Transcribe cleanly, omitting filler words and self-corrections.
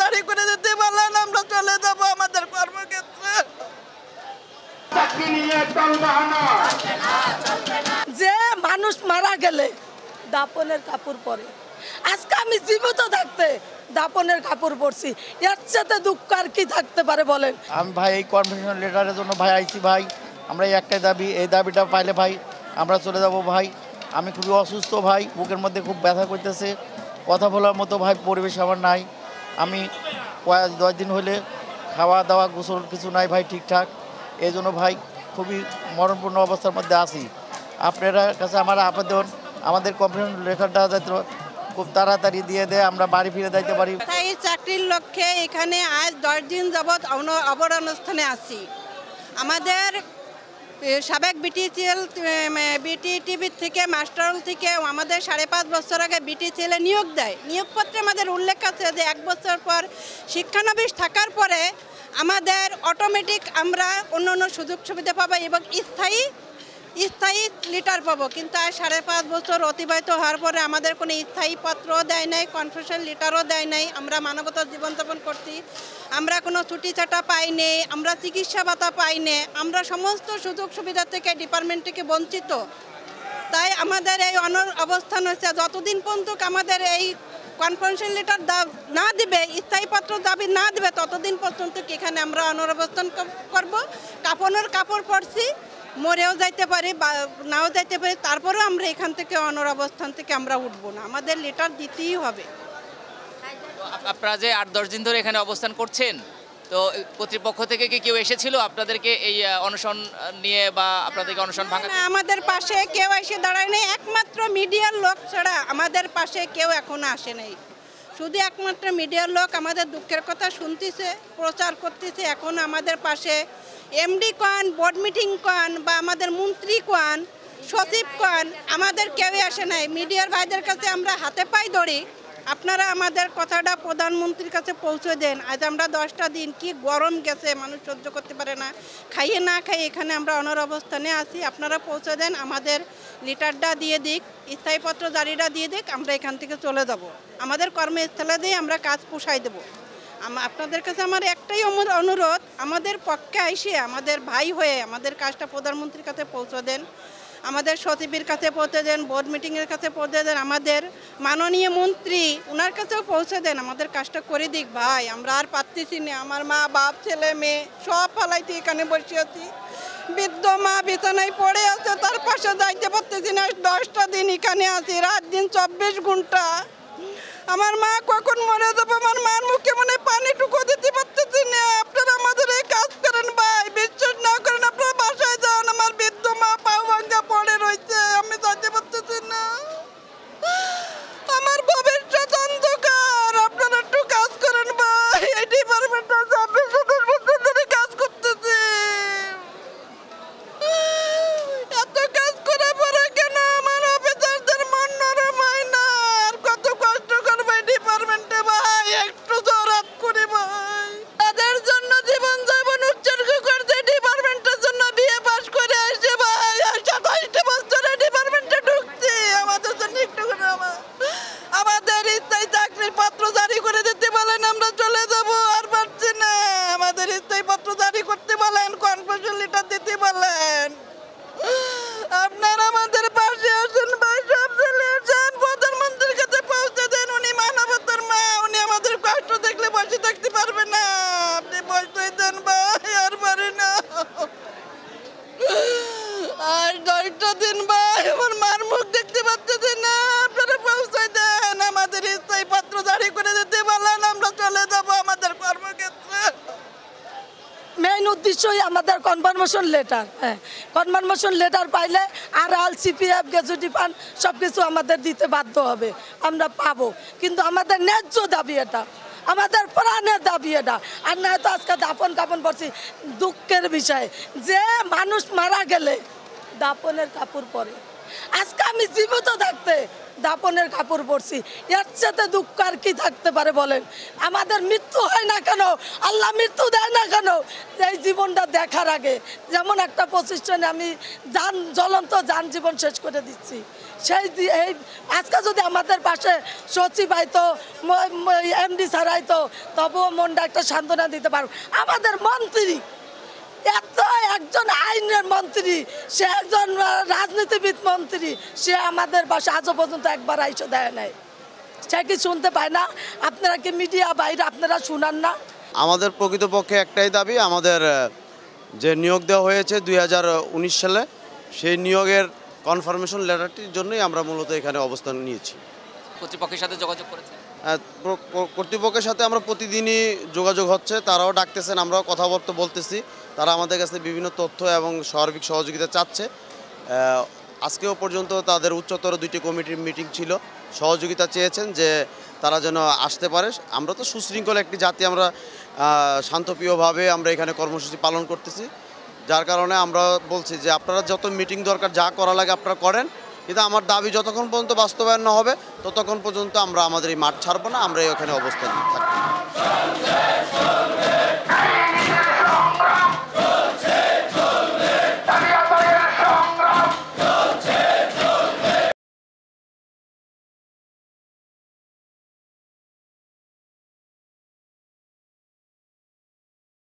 জারি করে দিতে বলেন, আমরা চলে যাব আমাদের কর্মক্ষেত্রে। যে মানুষ মারা গেলে দাপনের কাপড় পরে, আজকে আমি জীবিত থাকতে দাপনের কাপড় পরছি, এর সাথে দুঃখ আর কি থাকতে পারে বলেন। আমি ভাই এই কনফারেন্স লেটারের জন্য ভাই আইছি ভাই, আমরা এই একটাই দাবি, এই দাবিটা পাইলে ভাই আমরা চলে যাব ভাই। আমি খুবই অসুস্থ ভাই, বুকের মধ্যে খুব ব্যথা করতেছে, কথা বলার মতো ভাই পরিবেশ আমার নাই। আমি 10 দিন হলে খাওয়া দাওয়া গোসল কিছু নাই ভাই ঠিকঠাক, এই জন্য ভাই খুবই মরণপূর্ণ অবস্থার মধ্যে আছি। আপনারা কাছে আমার আবেদন, আমাদের কনফারেন্স লেটারটা যাতে খুব তাড়াতাড়ি দিয়ে দেয়, আমরা বাড়ি ফিরে যাইতে পারি। তাই চাকরির লক্ষ্যে এখানে আজ 10 দিন যাবৎ অবস্থানে আছি। আমাদের সাবেক বিটিটিভি থেকে মাস্টারল থেকে আমাদের 5.5 বছর আগে বিটিসিএলে নিয়োগ দেয়। নিয়োগপত্রে আমাদের উল্লেখ আছে যে 1 বছর পর শিক্ষানবিশ থাকার পরে আমাদের অটোমেটিক আমরা অন্য সুযোগ সুবিধা পাবো এবং স্থায়ী লিটার পাবো। কিন্তু আজ 5.5 বছর অতিবাহিত হওয়ার পরে আমাদের কোনো স্থায়ী পত্রও দেয় নাই, কনফেশন লিটারও দেয় নাই। আমরা মানবতার জীবনযাপন করছি, আমরা কোনো ছুটি ছাটা পাইনি, আমরা চিকিৎসা ভাতা পাইনি, আমরা সমস্ত সুযোগ সুবিধা থেকে ডিপার্টমেন্ট থেকে বঞ্চিত। তাই আমাদের এই অবস্থান হচ্ছে যতদিন পর্যন্ত আমাদের এই কনফারেন্সিয়াল লেটার না দিবে, স্থায়ী পত্র দাবি না দিবে, ততদিন পর্যন্ত এখানে আমরা অবস্থান করব। কাপড়ের কাপড় পরছি, মরেও যাইতে পারি বা নাও যাইতে পারি, তারপরেও আমরা এখান থেকে অবস্থান থেকে আমরা উঠবো না, আমাদের লেটার দিতেই হবে। আপনারা যে 8-10 দিন ধরে এখানে অবস্থান করছেন, তো কর্তৃপক্ষ থেকে কি কেউ এসেছিল আপনাদেরকে এই অনশন নিয়ে বা আপনাদেরকে অনশন ভাঙা? আমাদের পাশে কেউ এসে দাঁড়ায় নাই, একমাত্র মিডিয়ার লোক ছাড়া আমাদের পাশে কেউ এখনো আসে নাই। শুধু একমাত্র মিডিয়ার লোক আমাদের দুঃখের কথা শুনতেছে, প্রচার করতেছে। এখন আমাদের পাশে এমডি কন, বোর্ড মিটিং কন বা আমাদের মন্ত্রী কন, সচিব কন, আমাদের কেউই আসে নাই। মিডিয়ার ভাইদের কাছে আমরা হাতে পাই ধরি, আপনারা আমাদের কথাটা প্রধানমন্ত্রীর কাছে পৌঁছে দেন। আজ আমরা 10টা দিন, কি গরম গেছে, মানুষ সহ্য করতে পারে না, খাইয়ে না খাইয়ে এখানে আমরা অবস্থানে আছি। আপনারা পৌঁছে দেন, আমাদের লিটারটা দিয়ে দিক, স্থায়ীপত্র জারিটা দিয়ে দিক, আমরা এখান থেকে চলে যাব, আমাদের কর্মস্থলে দিয়ে আমরা কাজ পোষাই দেবো। আপনাদের কাছে আমার একটাই অনুরোধ, আমাদের পক্ষে এসে আমাদের ভাই হয়ে আমাদের কাজটা প্রধানমন্ত্রীর কাছে পৌঁছে দেন, আমাদের সচিবের কাছে পৌঁছে দেন, বোর্ড মিটিংয়ের কাছে পৌঁছে দেন, আমাদের মাননীয় মন্ত্রী ওনার কাছেও পৌঁছে দেন, আমাদের কাজটা করে দিক ভাই। আমরা আর পারতেছি না, আমার মা বাপ ছেলে মেয়ে সব ফালাইতে এখানে বসে আছি। বৃদ্ধ মা বিছানায় পড়ে আছে, তার পাশে যাইতে পারতেছি না। 10টা দিন এখানে আছি, রাত দিন 24 ঘন্টা। আমার মা কখন মরে যাবো, আমার মার মুখে মনে পানিটুকু দিতে পারতেছি না। আপনারা আমাদের এই কাজ করেন ভাই, বিশ্বাস না করেন আপনারা বাসায় যান। আমার বৃদ্ধ মা পাও ভাঙ্গা পড়ে রয়েছে, আমি যাইতে পারতেছি না, আমার ভবিষ্যৎ অন্ধকার। আপনারা একটু কাজ করেন ভাই, এই ডিপার্টমেন্টটা 26 বছর ধরে কাজ করতেছে। এত কাজ করে পরে কেন আমার অফিসারদের মন নরম হয় না? আর কত কষ্ট করবে ডিপার্টমেন্টে ভাই, একটু জোরাত করে ভাই। তাদের জন্য জীবন যাপন উৎসর্গ করতে ডিপার্টমেন্টের জন্য বিয়ে পাশ করে আসে ভাই, আর 27টা বছরে ডিপার্টমেন্টে ঢুকছে। আমাদের জন্য একটু করে আমাদের স্থায়ী চাকরির পত্র জারি করে দিতে বলেন, আমরা চলে যাব, আর পারছি না। আমাদের স্থায়ী পত্র জারি করতে বলেন, কনফারেন্স লেটার দিতে বলেন। আপনারা আমাদের পাশে আসেন ভাই, সব চলে আসেন, প্রধানমন্ত্রীর কাছে পৌঁছে দেন। উনি মানবতার মা, উনি আমাদের কষ্ট দেখলে বসে থাকতে পারবে না। আপনি পৌঁছে দেন ভাই, আর পারি না। আর 10টা দিন ভাই আমার মার মুখ দেখতে পাচ্ছি না, আপনারা পৌঁছে দেন, আমাদের স্থায়ী পত্র জারি করে দিতে বলেন, আমরা চলে যাব আমাদের কর্মক্ষেত্রে। মেইন উদ্দেশ্যই আমাদের কনফার্মেশন লেটার। কনফার্মেশন লেটার পাইলে আর সিপিএফ গ্যাজুটি ফান্ড সব কিছু আমাদের দিতে বাধ্য হবে, আমরা পাবো। কিন্তু আমাদের ন্যায্য দাবি এটা, আমাদের প্রাণের দাবি এটা। আর না তো আজকে দাপন কাপন করছি, দুঃখের বিষয় যে মানুষ মারা গেলে দাপনের কাপড় পরে, আজকে আমি জীবিত থাকতে দাপনের কাপড় পরছি, এর সাথে দুঃখ আর কি থাকতে পারে বলেন? আমাদের মৃত্যু হয় না কেন, আল্লাহ মৃত্যু দেয় না কেন? এই জীবনটা দেখার আগে যেমন একটা প্রতিষ্ঠানে আমি জ্বলন্ত জীবন শেষ করে দিচ্ছি, এই আজকে যদি আমাদের পাশে সচিব আইতো, এমডি স্যার আইতো, তবুও মনটা একটা সান্ত্বনা দিতে পারবো। আমাদের মন্ত্রী এত একজন আইনের মন্ত্রী, সে একজন রাজনীতিবিদ মন্ত্রী, সে আমাদের বাসা আজও পর্যন্ত একবার আইসো দেয় নাই। সে কি শুনতে পায় না? আপনারা কি মিডিয়া বাইরে আপনারা শুনান না? আমাদের প্রকৃতপক্ষে একটাই দাবি, আমাদের যে নিয়োগ দেওয়া হয়েছে 2019 সালে, সেই নিয়োগের কনফার্মেশন লেটারটির জন্যই আমরা মূলত এখানে অবস্থান নিয়েছি। কর্তৃপক্ষের সাথে যোগাযোগ করেছেন? কর্তৃপক্ষের সাথে আমরা প্রতিদিনই যোগাযোগ হচ্ছে, তারাও ডাকতেছেন, আমরাও কথাবার্তা বলতেছি। তারা আমাদের কাছে বিভিন্ন তথ্য এবং সার্বিক সহযোগিতা চাচ্ছে। আজকেও পর্যন্ত তাদের উচ্চতর 2টি কমিটির মিটিং ছিল, সহযোগিতা চেয়েছেন যে তারা যেন আসতে পারে। আমরা তো সুশৃঙ্খল একটি জাতি, আমরা শান্তপ্রিয়ভাবে আমরা এখানে কর্মসূচি পালন করতেছি, যার কারণে আমরা বলছি যে আপনারা যত মিটিং দরকার যা করা লাগে আপনারা করেন, কিন্তু আমার দাবি যতক্ষণ পর্যন্ত বাস্তবায়ন না হবে ততক্ষণ পর্যন্ত আমরা আমাদের এই মাঠ ছাড়বো না, আমরা এখানে অবস্থান থাকবো।